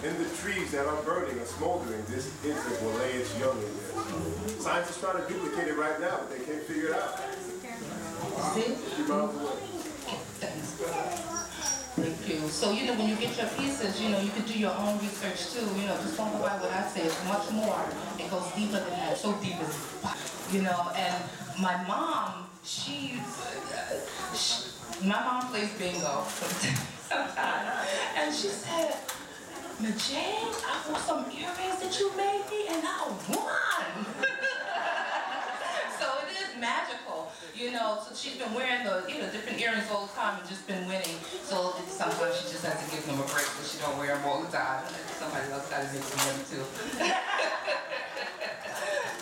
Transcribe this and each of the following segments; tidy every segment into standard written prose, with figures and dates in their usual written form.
in the trees that are burning or smoldering, this insect will lay its young in there. Scientists try to duplicate it right now, but they can't figure it out. See? Keep out of the way. Thank you. So, you know, when you get your pieces, you know, you can do your own research too. You know, just don't go by what I say. It's much more. It goes deeper than that. So deep as, you know, and my mom, my mom plays bingo sometimes. And she said, Ma-JaDe, I bought some earrings that you made me and I won. So it is magical, you know. So she's been wearing the, you know, different earrings all the time and just been winning. So sometimes she just has to give them a break because she don't wear them all the time. Somebody else got to make some money too.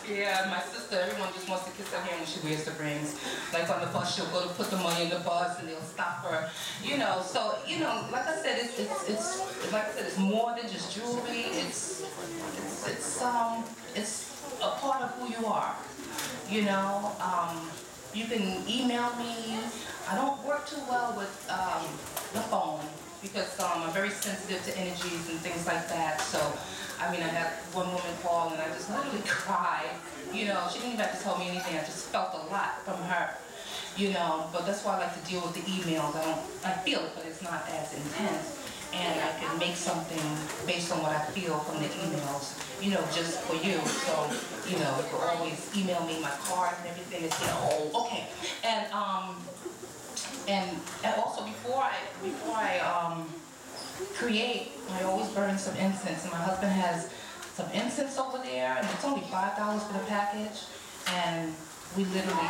Yeah, my sister, everyone just wants to kiss her hand when she wears the rings. Like on the bus, she'll go to put the money in the bus and they'll stop her. You know, so, you know, like I said, it's like I said, it's more than just jewelry. It's a part of who you are. You know, you can email me. I don't work too well with the phone because I'm very sensitive to energies and things like that. So, I mean, I had one woman call and I just literally cried. You know, she didn't even have to tell me anything. I just felt a lot from her. You know, but that's why I like to deal with the emails. I feel it, but it's not as intense. And I can make something based on what I feel from the emails, you know, just for you. So, you know, you can always email me my card and everything and say, oh, okay. And also before I create, I always burn some incense. And my husband has some incense over there, and it's only $5 for the package. And we literally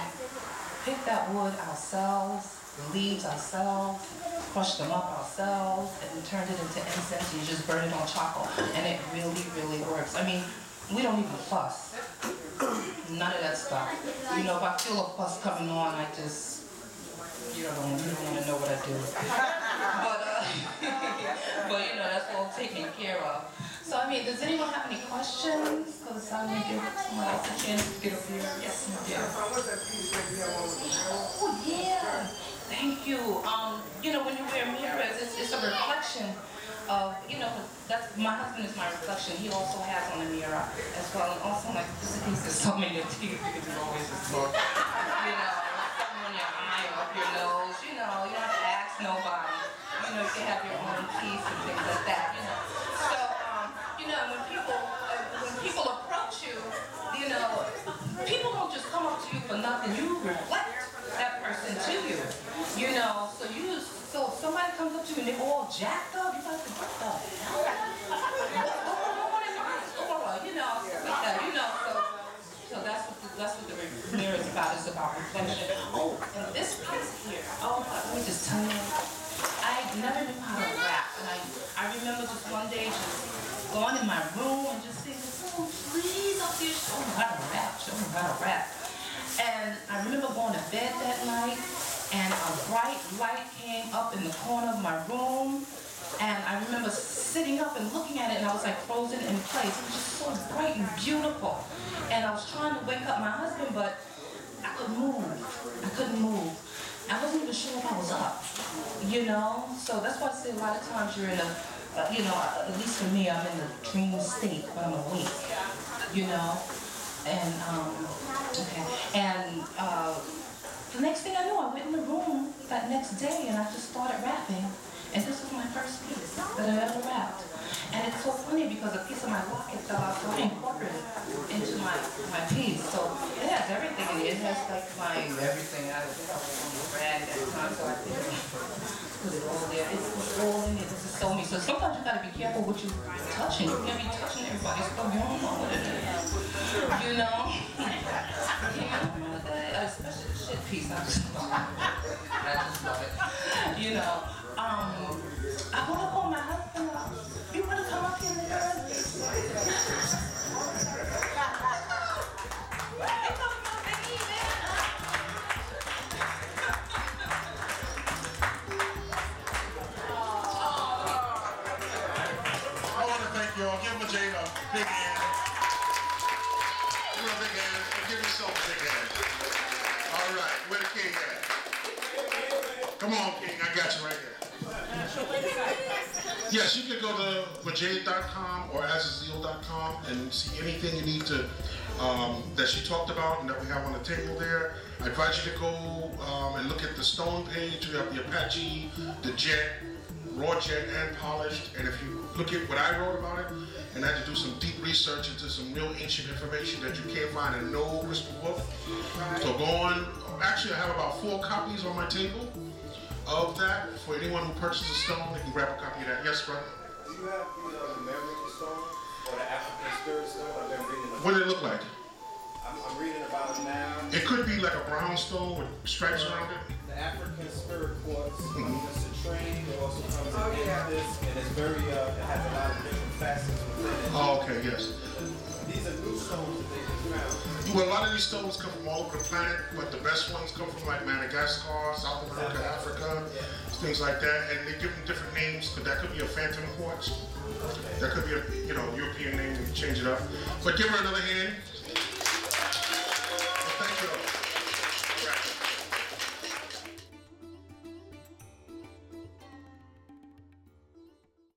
pick that wood ourselves, the leaves ourselves, crush them up ourselves, and turned it into incense. You just burn it on charcoal, and it really, really works. I mean, we don't even fuss. None of that stuff. You know, if I feel a fuss coming on, I just, you don't want to know what I do. But you know, that's all taken care of. So, I mean, does anyone have any questions? Because I'm going to give someone else a chance to get up here. Yes, ma'am. Oh, yeah. Thank you. You know, when you wear mirrors, it's a reflection of, you know, that's, my husband is my reflection. He also has on a mirror as well. And also, like, this piece is so many of teeth because it's always a smoke. You know, something on your eye or up your nose. You know, you don't have to ask nobody. You know, you can have your own piece and things like that, you know. So, you know, when people approach you, you know, people don't just come up to you for nothing. You reflect that person to you, you know. So if somebody comes up to you and they're all jacked up, you're like, what the hell? What's going on in my store? You know, like that, you know. So that's what the mirror is about. It's about reflection. Oh, and this piece here. Oh, let me just tell you. I never knew how to rap, and I remember just one day just going in my room and just saying, oh, please, up here, show me how to rap, show me how to rap. And I remember going to bed that night, and a bright light came up in the corner of my room, and I remember sitting up and looking at it, and I was like frozen in place. It was just so bright and beautiful. And I was trying to wake up my husband, but I couldn't move. I couldn't move. I wasn't even sure if I was up, you know? So that's why I say a lot of times you're in a, you know, at least for me, I'm in a dream state, but I'm awake, you know? And, okay. And the next thing I knew, I went in the room that next day and I just started rapping. And this was my first piece that I ever rapped. And it's so funny because a piece of my locket fell out, so I incorporated it into my piece. So it has everything in it. It has like my everything. I was on the brand at the time, so I think put it all there. It's all in it. This is so me. So sometimes you gotta be careful what you're touching. You can't be touching everybody's stuff. You don't know what it is. You know? Yeah, especially the shit piece. I just love it. You know. I want to call my husband up. You want to come up here in the girls? I want to thank you all. Give Ma-JaDe a big hand. Give her a big hand. And give yourself a big hand. All right. Where the king at? Come on, king. I got you right here. Yes, you can go to Ma-JaDe.com or azazeel.com and see anything you need to that she talked about and that we have on the table there. I advise you to go and look at the stone page. We have the Apache, the jet, raw jet and polished. And if you look at what I wrote about it, and I had to do some deep research into some real ancient information that you can't find in no crystal book. So go on. Actually, I have about 4 copies on my table of that. For anyone who purchases a stone, they can grab a copy of that. Yes, brother? Do you have the American stone or the African spirit stone? I've been reading about. What did it look like? I'm reading about it now. It could be like a brown stone with stripes around it. The African spirit quartz, it's a train. It also comes in this, and it's very, it has a lot of different facets within it. Oh, okay, yes. These are new stones that they just found. Well, a lot of these stones come from all over the planet, but the best ones come from like Madagascar, South America, Africa, things like that, and they give them different names, but that could be a phantom quartz. That could be a, European name, we can change it up. But give her another hand.